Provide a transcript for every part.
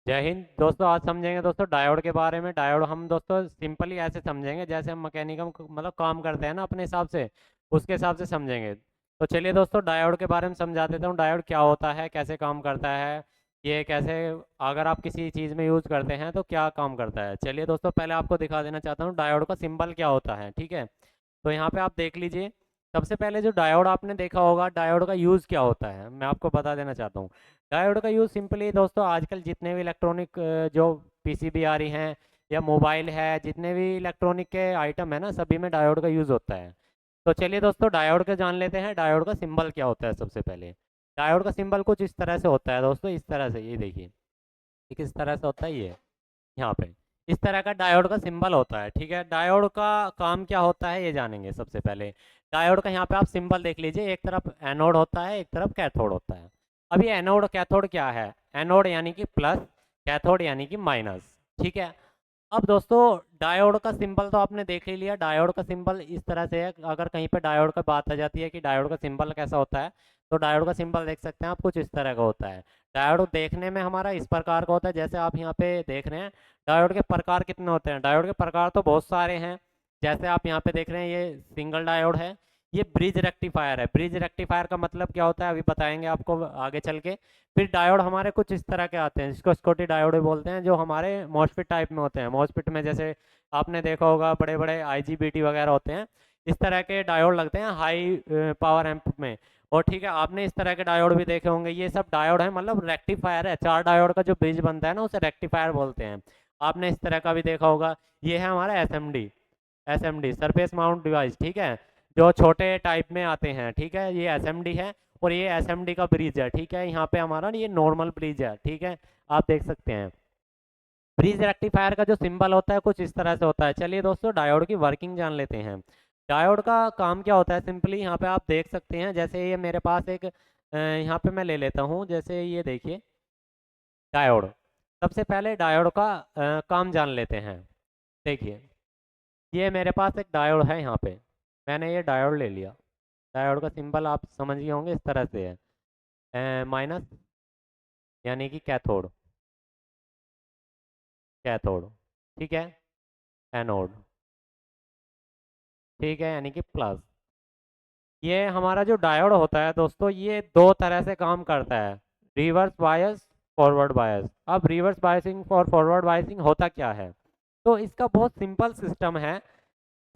जय हिंद दोस्तों। आज समझेंगे दोस्तों डायोड के बारे में। डायोड हम दोस्तों सिंपली ऐसे समझेंगे जैसे हम मैकेनिकल मतलब काम करते हैं ना अपने हिसाब से, उसके हिसाब से समझेंगे। तो चलिए दोस्तों डायोड के बारे में समझा देता हूँ। डायोड क्या होता है, कैसे काम करता है, ये कैसे अगर आप किसी चीज़ में यूज़ करते हैं तो क्या काम करता है। चलिए दोस्तों पहले आपको दिखा देना चाहता हूँ डायोड का सिंबल क्या होता है, ठीक है। तो यहाँ पे आप देख लीजिए। सबसे पहले जो डायोड आपने देखा होगा, डायोड का यूज़ क्या होता है मैं आपको बता देना चाहता हूँ। डायोड का यूज़ सिंपली दोस्तों आजकल जितने भी इलेक्ट्रॉनिक जो पीसीबी आ रही हैं या मोबाइल है, जितने भी इलेक्ट्रॉनिक के आइटम है ना, सभी में डायोड का यूज़ होता है। तो चलिए दोस्तों डायोड का जान लेते हैं। डायोड का सिंबल क्या होता है सबसे पहले। डायोड का सिंबल कुछ इस तरह से होता है दोस्तों, इस तरह से, ये देखिए। ये किस तरह से होता है ये, यहाँ पे इस तरह का डायोड का सिंबल होता है, ठीक है। डायोड का काम क्या होता है ये जानेंगे सबसे पहले। डायोड का यहाँ पे आप सिंबल देख लीजिए, एक तरफ एनोड होता है, एक तरफ कैथोड होता है। अब ये एनोड कैथोड क्या है, एनोड यानी कि प्लस, कैथोड यानी कि माइनस, ठीक है। अब दोस्तों डायोड का सिंबल तो आपने देख ही लिया। डायोड का सिंबल इस तरह से है, अगर कहीं पे डायोड का बात आ जाती है कि डायोड का सिंबल कैसा होता है, तो डायोड का सिंबल देख सकते हैं आप, कुछ इस तरह का होता है। डायोड देखने में हमारा इस प्रकार का होता है, जैसे आप यहाँ पे देख रहे हैं। डायोड के प्रकार कितने होते हैं, डायोड के प्रकार तो बहुत सारे हैं। जैसे आप यहाँ पे देख रहे हैं, ये सिंगल डायोड है। ये ब्रिज रेक्टिफायर है। ब्रिज रेक्टिफायर का मतलब क्या होता है अभी बताएंगे आपको आगे चल के। फिर डायोड हमारे कुछ इस तरह के आते हैं, जिसको स्कॉटी डायोड बोलते हैं, जो हमारे मॉसफेट टाइप में होते हैं। मॉसफेट में जैसे आपने देखा होगा बड़े बड़े आईजीबीटी वगैरह होते हैं, इस तरह के डायोड लगते हैं हाई पावर एम्प में। और ठीक है, आपने इस तरह के डायोड भी देखे होंगे। ये सब डायोड है, मतलब रेक्टिफायर है। चार डायोड का जो ब्रिज बनता है ना, उसे रेक्टिफायर बोलते हैं। आपने इस तरह का भी देखा होगा। ये है हमारा SMD, SMD surface mount device, ठीक है, जो छोटे टाइप में आते हैं, ठीक है। ये एसएमडी है और ये एसएमडी का ब्रिज है, ठीक है। यहाँ पे हमारा ये नॉर्मल ब्रिज है, ठीक है, आप देख सकते हैं। ब्रिज रेक्टिफायर का जो सिंबल होता है कुछ इस तरह से होता है। चलिए दोस्तों डायोड की वर्किंग जान लेते हैं। डायोड का काम क्या होता है सिंपली यहाँ पे आप देख सकते हैं। जैसे ये मेरे पास एक यहाँ पे मैं ले लेता हूँ, जैसे ये देखिए डायोड। सबसे पहले डायोड का काम जान लेते हैं। देखिए ये मेरे पास एक डायोड है, यहाँ पे मैंने ये डायोड ले लिया। डायोड का सिंबल आप समझ गए होंगे, इस तरह से है, माइनस यानी कि कैथोड, कैथोड, ठीक है। एनोड, ठीक है, यानी कि प्लस। ये हमारा जो डायोड होता है दोस्तों, ये दो तरह से काम करता है, रिवर्स बायस, फॉरवर्ड बायस। अब रिवर्स बायसिंग और फॉरवर्ड बायसिंग होता क्या है, तो इसका बहुत सिंपल सिस्टम है।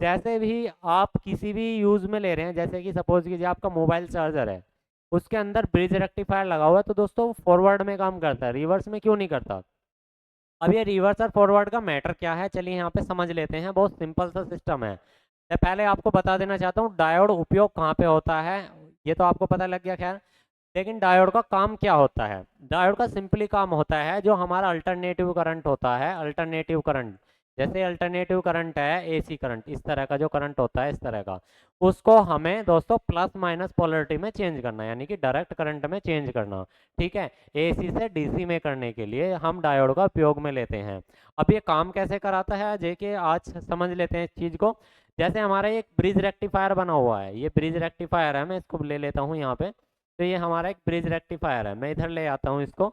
जैसे भी आप किसी भी यूज़ में ले रहे हैं, जैसे कि सपोज कीजिए आपका मोबाइल चार्जर है, उसके अंदर ब्रिज रेक्टिफायर लगा हुआ है, तो दोस्तों फॉरवर्ड में काम करता है, रिवर्स में क्यों नहीं करता। अब ये रिवर्स और फॉरवर्ड का मैटर क्या है, चलिए यहाँ पे समझ लेते हैं। बहुत सिंपल सा सिस्टम है। मैं पहले आपको बता देना चाहता हूँ डायोड उपयोग कहाँ पे होता है। ये तो आपको पता लग गया खैर, लेकिन डायोड का काम क्या होता है। डायोड का सिंपली काम होता है, जो हमारा अल्टरनेटिव करंट होता है, अल्टरनेटिव करंट, जैसे अल्टरनेटिव करंट है एसी करंट, इस तरह का जो करंट होता है इस तरह का, उसको हमें दोस्तों प्लस माइनस पोलरिटी में चेंज करना, यानी कि डायरेक्ट करंट में चेंज करना, ठीक है। एसी से डीसी में करने के लिए हम डायोड का उपयोग में लेते हैं। अब ये काम कैसे कराता है जेके आज समझ लेते हैं इस चीज़ को। जैसे हमारा एक ब्रिज रेक्टिफायर बना हुआ है, ये ब्रिज रेक्टिफायर है, मैं इसको ले लेता हूँ यहाँ पे। तो ये हमारा एक ब्रिज रेक्टिफायर है, मैं इधर ले आता हूँ इसको।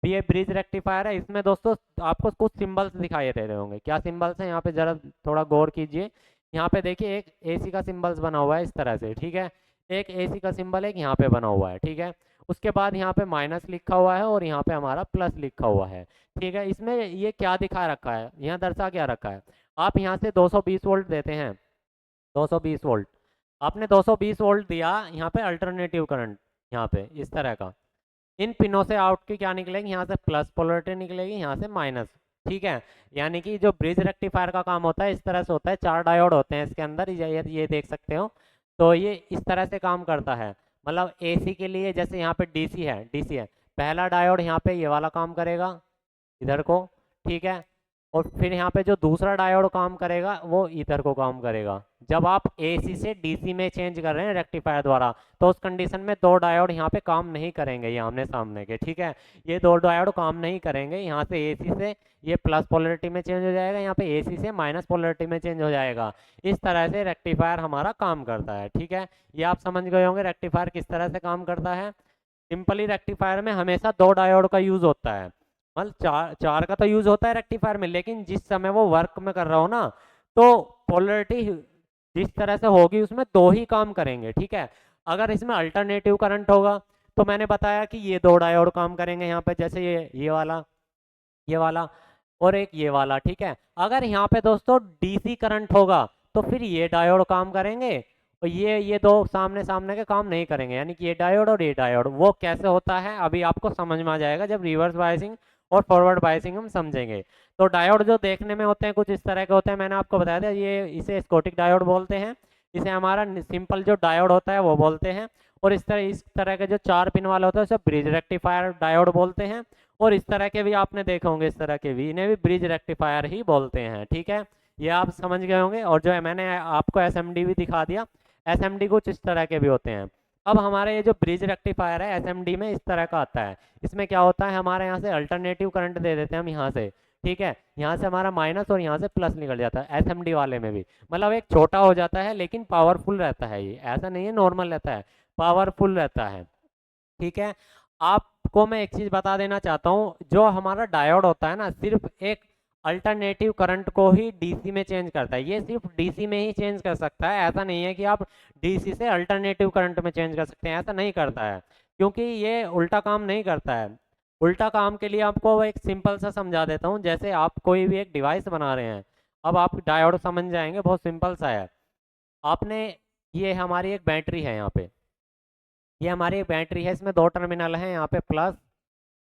तो ये ब्रिज रेक्टिफायर है, इसमें दोस्तों आपको कुछ सिंबल्स दिखाई दे रहे होंगे। क्या सिंबल्स हैं यहाँ पे, जरा थोड़ा गौर कीजिए। यहाँ पे देखिए एक एसी का सिंबल्स बना हुआ है इस तरह से, ठीक है। एक एसी का सिंबल एक यहाँ पे बना हुआ है, ठीक है। उसके बाद यहाँ पे माइनस लिखा हुआ है और यहाँ पे हमारा प्लस लिखा हुआ है, ठीक है। इसमें ये क्या दिखा रखा है, यहाँ दर्शा क्या रखा है। आप यहाँ से 220 वोल्ट देते हैं, 220 वोल्ट, आपने 220 वोल्ट दिया यहाँ पे अल्टरनेटिव करंट, यहाँ पे इस तरह का। इन पिनों से आउट की क्या निकलेगी, यहाँ से प्लस पोलरिटी निकलेगी, यहाँ से माइनस, ठीक है। यानी कि जो ब्रिज रेक्टिफायर का काम होता है इस तरह से होता है। चार डायोड होते हैं इसके अंदर, ये देख सकते हो। तो ये इस तरह से काम करता है। मतलब एसी के लिए जैसे यहाँ पे डीसी है, डीसी है, पहला डायोड यहाँ पे ये वाला काम करेगा इधर को, ठीक है। और फिर यहाँ पे जो दूसरा डायोड काम करेगा वो इधर को काम करेगा। जब आप एसी से डीसी में चेंज कर रहे हैं रेक्टिफायर द्वारा, तो उस कंडीशन में दो डायोड यहाँ पे काम नहीं करेंगे, ये आमने सामने के, ठीक है। ये दो डायोड काम नहीं करेंगे। यहाँ से एसी से ये प्लस पोलरिटी में चेंज हो जाएगा, यहाँ पे एसी से माइनस पोलरिटी में चेंज हो जाएगा। इस तरह से रेक्टिफायर हमारा काम करता है, ठीक है। ये आप समझ गए होंगे रेक्टिफायर किस तरह से काम करता है। सिंपली रेक्टिफायर में हमेशा दो डायोड का यूज होता है। मतलब चार का तो यूज होता है रेक्टिफायर में, लेकिन जिस समय वो वर्क में कर रहा हो ना, तो पोलरिटी जिस तरह से होगी उसमें दो ही काम करेंगे, ठीक है। अगर इसमें अल्टरनेटिव करंट होगा तो मैंने बताया कि ये दो डायोड काम करेंगे यहाँ पे, जैसे ये वाला और एक ये वाला, ठीक है। अगर यहाँ पे दोस्तों डीसी करंट होगा तो फिर ये डायोड काम करेंगे, और ये दो सामने सामने के काम नहीं करेंगे, यानी कि ये डायोड और ये डायोड। वो कैसे होता है अभी आपको समझ में आ जाएगा जब रिवर्स बायसिंग और फॉरवर्ड बायसिंग हम समझेंगे। तो डायोड जो देखने में होते हैं कुछ इस तरह के होते हैं, मैंने आपको बताया था, ये इसे स्कोटिक डायोड बोलते हैं, इसे हमारा सिंपल जो डायोड होता है वो बोलते हैं। और इस तरह के जो 4 पिन वाला होता है उसे ब्रिज रेक्टिफायर डायोड बोलते हैं। और इस तरह के भी आपने देखे होंगे, इस तरह के भी, इन्हें भी ब्रिज रेक्टिफायर ही बोलते हैं, ठीक है। ये आप समझ गए होंगे। और जो है मैंने आपको एसएमडी भी दिखा दिया, एसएमडी कुछ इस तरह के भी होते हैं। अब हमारे ये जो ब्रिज रेक्टिफायर है एसएमडी में इस तरह का आता है। इसमें क्या होता है, हमारे यहाँ से अल्टरनेटिव करंट दे देते हैं हम यहाँ से, ठीक है। यहाँ से हमारा माइनस और यहाँ से प्लस निकल जाता है एसएमडी वाले में भी। मतलब एक छोटा हो जाता है लेकिन पावरफुल रहता है, ये ऐसा नहीं है नॉर्मल रहता है, पावरफुल रहता है, ठीक है। आपको मैं एक चीज बता देना चाहता हूँ, जो हमारा डायोड होता है ना, सिर्फ एक अल्टरनेटिव करंट को ही डीसी में चेंज करता है। ये सिर्फ डीसी में ही चेंज कर सकता है, ऐसा नहीं है कि आप डीसी से अल्टरनेटिव करंट में चेंज कर सकते हैं, ऐसा नहीं करता है, क्योंकि ये उल्टा काम नहीं करता है। उल्टा काम के लिए आपको एक सिंपल सा समझा देता हूँ। जैसे आप कोई भी एक डिवाइस बना रहे हैं, अब आप डायोड समझ जाएंगे, बहुत सिंपल सा है। आपने, ये हमारी एक बैटरी है यहाँ पे, ये हमारी एक बैटरी है, इसमें दो टर्मिनल हैं, यहाँ पे प्लस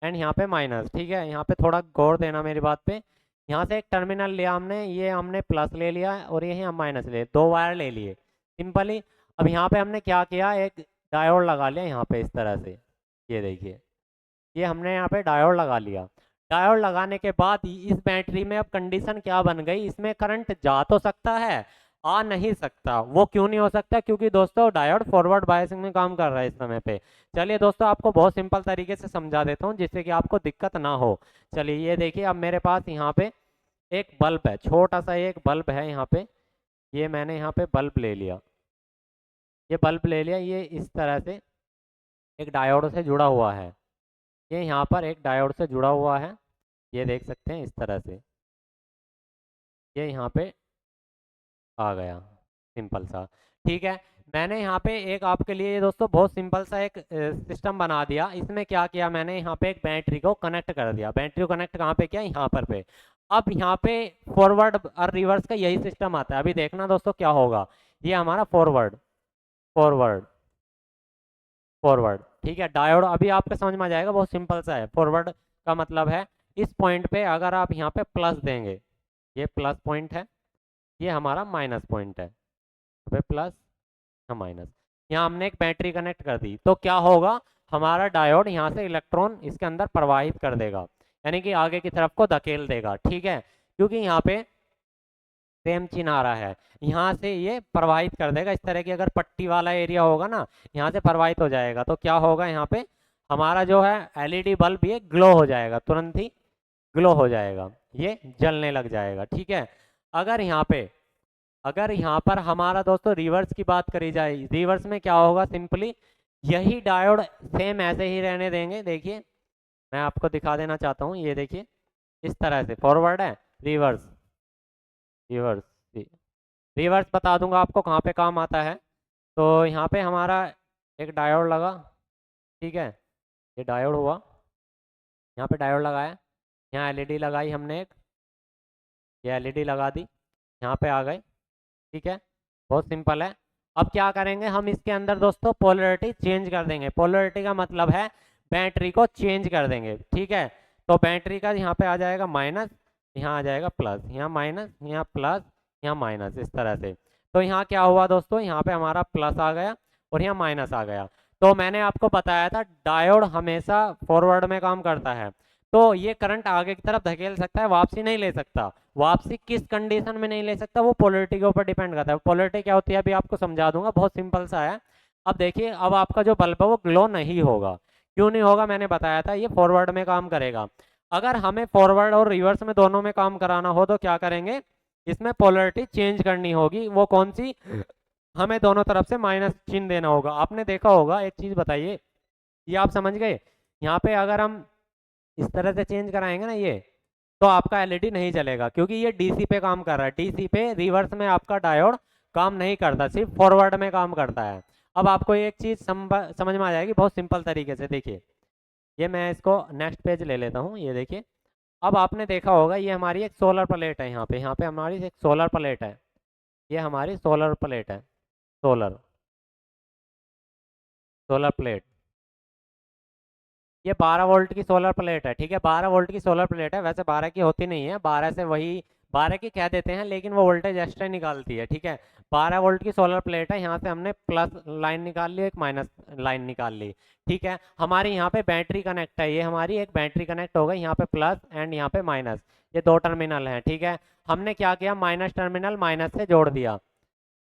एंड यहाँ पे माइनस, ठीक है। यहाँ पे थोड़ा गौर देना मेरी बात पे। यहाँ से एक टर्मिनल लिया हमने, ये हमने प्लस ले लिया और ये हम माइनस ले, दो वायर ले लिए सिंपली। अब यहाँ पे हमने क्या किया, एक डायोड लगा लिया यहाँ पे इस तरह से, ये देखिए, ये हमने यहाँ पे डायोड लगा लिया। डायोड लगाने के बाद इस बैटरी में अब कंडीशन क्या बन गई, इसमें करंट जा तो सकता है, आ नहीं सकता। वो क्यों नहीं हो सकता, क्योंकि दोस्तों डायोड फॉरवर्ड बायसिंग में काम कर रहा है इस समय पे। चलिए दोस्तों, आपको बहुत सिंपल तरीके से समझा देता हूँ जिससे कि आपको दिक्कत ना हो। चलिए ये देखिए, अब मेरे पास यहाँ पे एक बल्ब है, छोटा सा एक बल्ब है यहाँ पे, ये मैंने यहाँ पे बल्ब ले लिया, ये बल्ब ले लिया, ये इस तरह से एक डायोड से जुड़ा हुआ है, ये यहाँ पर एक डायोड से जुड़ा हुआ है, ये देख सकते हैं इस तरह से, ये यहाँ पे आ गया, सिंपल सा, ठीक है। मैंने यहाँ पे एक आपके लिए दोस्तों बहुत सिंपल सा एक सिस्टम बना दिया। इसमें क्या किया मैंने, यहाँ पे एक बैटरी को कनेक्ट कर दिया। बैटरी को कनेक्ट कहाँ पे किया, यहाँ पे। अब यहाँ पे फॉरवर्ड और रिवर्स का यही सिस्टम आता है। अभी देखना दोस्तों क्या होगा, ये हमारा फॉरवर्ड फॉरवर्ड फॉरवर्ड, ठीक है। डायोड अभी आपको समझ में आ जाएगा, बहुत सिंपल सा है। फॉरवर्ड का मतलब है इस पॉइंट पे अगर आप यहाँ पे प्लस देंगे, ये प्लस पॉइंट है, ये हमारा माइनस पॉइंट है, पे प्लस या माइनस, यहाँ हमने एक बैटरी कनेक्ट कर दी, तो क्या होगा, हमारा डायोड यहाँ से इलेक्ट्रॉन इसके अंदर प्रवाहित कर देगा, यानी कि आगे की तरफ को धकेल देगा, ठीक है। क्योंकि यहाँ पे सेम चिन्ह आ रहा है, यहाँ से ये प्रवाहित कर देगा। इस तरह की अगर पट्टी वाला एरिया होगा ना, यहाँ से प्रवाहित हो जाएगा, तो क्या होगा, यहाँ पे हमारा जो है एलईडी बल्ब ये ग्लो हो जाएगा, तुरंत ही ग्लो हो जाएगा, ये जलने लग जाएगा, ठीक है। अगर यहाँ पे, अगर यहाँ पर हमारा दोस्तों रिवर्स की बात करी जाए, रिवर्स में क्या होगा, सिंपली यही डायोड सेम ऐसे ही रहने देंगे। देखिए मैं आपको दिखा देना चाहता हूँ, ये देखिए इस तरह से फॉरवर्ड है, रिवर्स, रिवर्स, रिवर्स बता दूंगा आपको कहाँ पे काम आता है। तो यहाँ पे हमारा एक डायोड लगा, ठीक है, ये डायोड हुआ, यहाँ पे डायोड लगाया, यहाँ एलईडी लगाई हमने एक, ये एलईडी लगा दी, यहाँ पे आ गए, ठीक है, बहुत सिंपल है। अब क्या करेंगे हम, इसके अंदर दोस्तों पोलरिटी चेंज कर देंगे। पोलरिटी का मतलब है बैटरी को चेंज कर देंगे, ठीक है। तो बैटरी का यहाँ पे आ जाएगा माइनस, यहाँ आ जाएगा प्लस, यहाँ माइनस, यहाँ प्लस, यहाँ माइनस, इस तरह से। तो यहाँ क्या हुआ दोस्तों, यहाँ पे हमारा प्लस आ गया और यहाँ माइनस आ गया। तो मैंने आपको बताया था डायोड हमेशा फॉरवर्ड में काम करता है, तो ये करंट आगे की तरफ धकेल सकता है, वापसी नहीं ले सकता। वापसी किस कंडीशन में नहीं ले सकता, वो पोलरिटी के ऊपर डिपेंड करता है। पोलरिटी क्या होती है अभी आपको समझा दूंगा, बहुत सिंपल सा है। अब देखिए, अब आपका जो बल्ब है वो ग्लो नहीं होगा। क्यों नहीं होगा, मैंने बताया था, ये फॉरवर्ड में काम करेगा। अगर हमें फॉरवर्ड और रिवर्स में दोनों में काम कराना हो तो क्या करेंगे, इसमें पोलरिटी चेंज करनी होगी। वो कौन सी, हमें दोनों तरफ से माइनस चिन्ह देना होगा। आपने देखा होगा, एक चीज बताइए, ये आप समझ गए, यहाँ पे अगर हम इस तरह से चेंज कराएंगे ना ये, तो आपका एलईडी नहीं चलेगा, क्योंकि ये डीसी पे काम कर रहा है। डीसी पे रिवर्स में आपका डायोड काम नहीं करता, सिर्फ फॉरवर्ड में काम करता है। अब आपको एक चीज़ समझ में आ जाएगी बहुत सिंपल तरीके से। देखिए, ये मैं इसको नेक्स्ट पेज ले लेता हूँ। ये देखिए, अब आपने देखा होगा ये हमारी एक सोलर प्लेट है। यहाँ पे हमारी एक सोलर प्लेट है। ये हमारी सोलर प्लेट है। सोलर सोलर प्लेट, ये 12 वोल्ट की सोलर प्लेट है। ठीक है, 12 वोल्ट की सोलर प्लेट है। वैसे 12 की होती नहीं है, 12 से वही 12 की कह देते हैं, लेकिन वो वोल्टेज एक्स्ट्रा निकालती है। ठीक है, 12 वोल्ट की सोलर प्लेट है। यहाँ से हमने प्लस लाइन निकाल ली, एक माइनस लाइन निकाल ली। ठीक है, हमारी यहाँ पे बैटरी कनेक्ट है। ये हमारी एक बैटरी कनेक्ट हो गई, यहाँ पे प्लस एंड यहाँ पे माइनस, ये दो टर्मिनल हैं। ठीक है, हमने क्या किया, माइनस टर्मिनल माइनस से जोड़ दिया,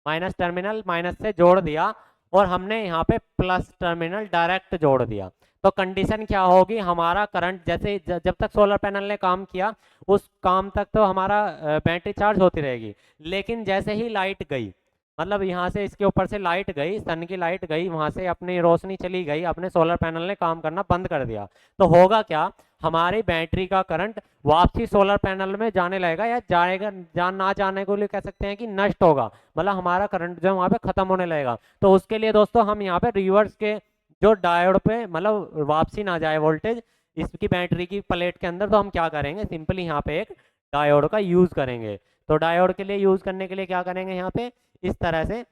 माइनस टर्मिनल माइनस से जोड़ दिया, और हमने यहाँ पे प्लस टर्मिनल डायरेक्ट जोड़ दिया। तो कंडीशन क्या होगी, हमारा करंट जैसे जब तक सोलर पैनल ने काम किया उस काम तक तो हमारा बैटरी चार्ज होती रहेगी। लेकिन जैसे ही लाइट गई, मतलब यहाँ से इसके ऊपर से लाइट गई, सन की लाइट गई, वहां से अपनी रोशनी चली गई, अपने सोलर पैनल ने काम करना बंद कर दिया, तो होगा क्या, हमारी बैटरी का करंट वापसी सोलर पैनल में जाने लगेगा, या जाएगा, ना जाने को लिए कह सकते हैं कि नष्ट होगा, मतलब हमारा करंट जो है वहाँ पे खत्म होने लगेगा। तो उसके लिए दोस्तों हम यहाँ पे रिवर्स के जो डायोड पे मतलब वापसी ना जाए वोल्टेज इसकी बैटरी की प्लेट के अंदर, तो हम क्या करेंगे, सिंपली यहाँ पे एक डायोड का यूज करेंगे। तो डायोड के लिए यूज करने के लिए क्या करेंगे, यहाँ पे इस तरह से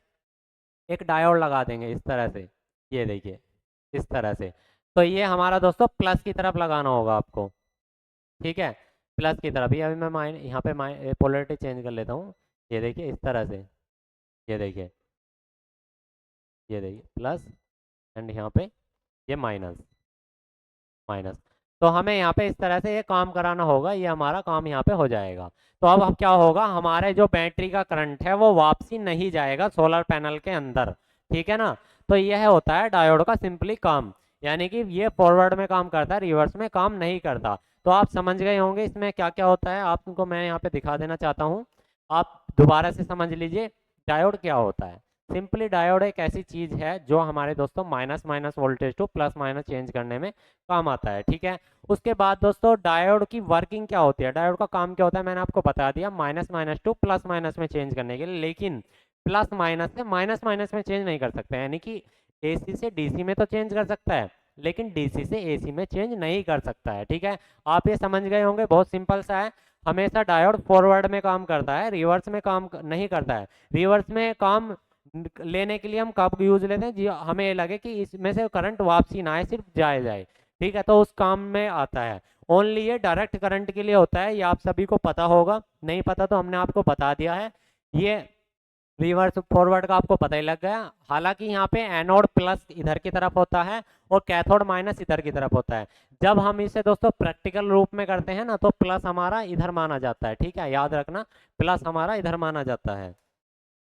एक डायोड लगा देंगे, इस तरह से। ये देखिए, इस तरह से। तो ये हमारा दोस्तों प्लस की तरफ लगाना होगा आपको। ठीक है, प्लस की तरफ। ये अभी मैं यहाँ पे पोलरिटी चेंज कर लेता हूँ। ये देखिए, इस तरह से। ये देखिए, ये देखिए प्लस, एंड यहाँ पे ये माइनस, माइनस। तो हमें यहाँ पे इस तरह से ये काम कराना होगा, ये हमारा काम यहाँ पे हो जाएगा। तो अब क्या होगा, हमारे जो बैटरी का करंट है वो वापसी नहीं जाएगा सोलर पैनल के अंदर। ठीक है ना, तो यह होता है डायोड का सिंपली काम, यानी कि ये फॉरवर्ड में काम करता है, रिवर्स में काम नहीं करता। तो आप समझ गए होंगे इसमें क्या क्या होता है, आपको मैं यहाँ पे दिखा देना चाहता हूँ, आप दोबारा से समझ लीजिए डायोड क्या होता है। सिंपली डायोड एक ऐसी चीज है जो हमारे दोस्तों minus minus voltage two plus minus change करने में काम आता है। ठीक है, उसके बाद दोस्तों डायोड की वर्किंग क्या होती है, डायोड का काम क्या होता है, मैंने आपको बता दिया, minus minus two plus minus में चेंज करने के लिए। लेकिन प्लस माइनस से माइनस माइनस में चेंज नहीं कर सकते, यानी कि एसी से डीसी में तो चेंज कर सकता है, लेकिन डीसी से एसी में चेंज नहीं कर सकता है। ठीक है, आप ये समझ गए होंगे, बहुत सिंपल सा है। हमेशा डायोड फॉरवर्ड में काम करता है, रिवर्स में काम नहीं करता है। रिवर्स में काम लेने के लिए हम कब यूज लेते हैं, जी हमें ये लगे कि इसमें से करंट वापसी ना आए, सिर्फ जाए जाए। ठीक है, तो उस काम में आता है। ओनली ये डायरेक्ट करंट के लिए होता है, ये आप सभी को पता होगा, नहीं पता तो हमने आपको बता दिया है। ये रिवर्स फॉरवर्ड का आपको पता ही लग गया। हालांकि यहाँ पे एनोड प्लस इधर की तरफ होता है और कैथोड माइनस इधर की तरफ होता है। जब हम इसे दोस्तों प्रैक्टिकल रूप में करते हैं ना, तो प्लस हमारा इधर माना जाता है। ठीक है, याद रखना, प्लस हमारा इधर माना जाता है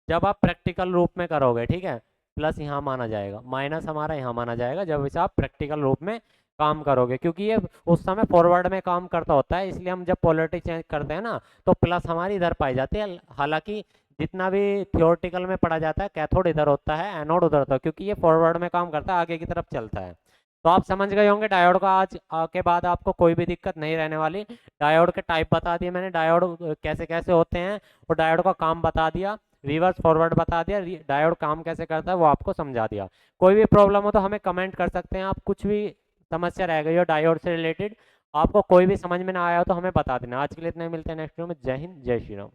जब आप प्रैक्टिकल रूप में करोगे। ठीक है, प्लस यहाँ माना जाएगा, माइनस हमारा यहाँ माना जाएगा जब इसे आप प्रैक्टिकल रूप में काम करोगे, क्योंकि ये उस समय फॉरवर्ड में काम करता होता है, इसलिए हम जब पोलरिटी चेंज करते हैं ना तो प्लस हमारी इधर पाई जाती है। हालांकि जितना भी थियोरटिकल में पढ़ा जाता है कैथोड इधर होता है, एनोड उधर होता है, क्योंकि ये फॉरवर्ड में काम करता है, आगे की तरफ चलता है। तो आप समझ गए होंगे डायोड का, आज के बाद आपको कोई भी दिक्कत नहीं रहने वाली। डायोड के टाइप बता दिए मैंने, डायोड कैसे कैसे होते हैं, और डायोड का काम बता दिया, रिवर्स फॉरवर्ड बता दिया, डायोड काम कैसे करता है वो आपको समझा दिया। कोई भी प्रॉब्लम हो तो हमें कमेंट कर सकते हैं, आप कुछ भी समस्या रह गई हो डायोड से रिलेटेड, आपको कोई भी समझ में ना आया हो तो हमें बता देना। आज के लिए इतना ही, मिलते हैं नेक्स्ट वीडियो में। जय हिंद, जय श्री राम।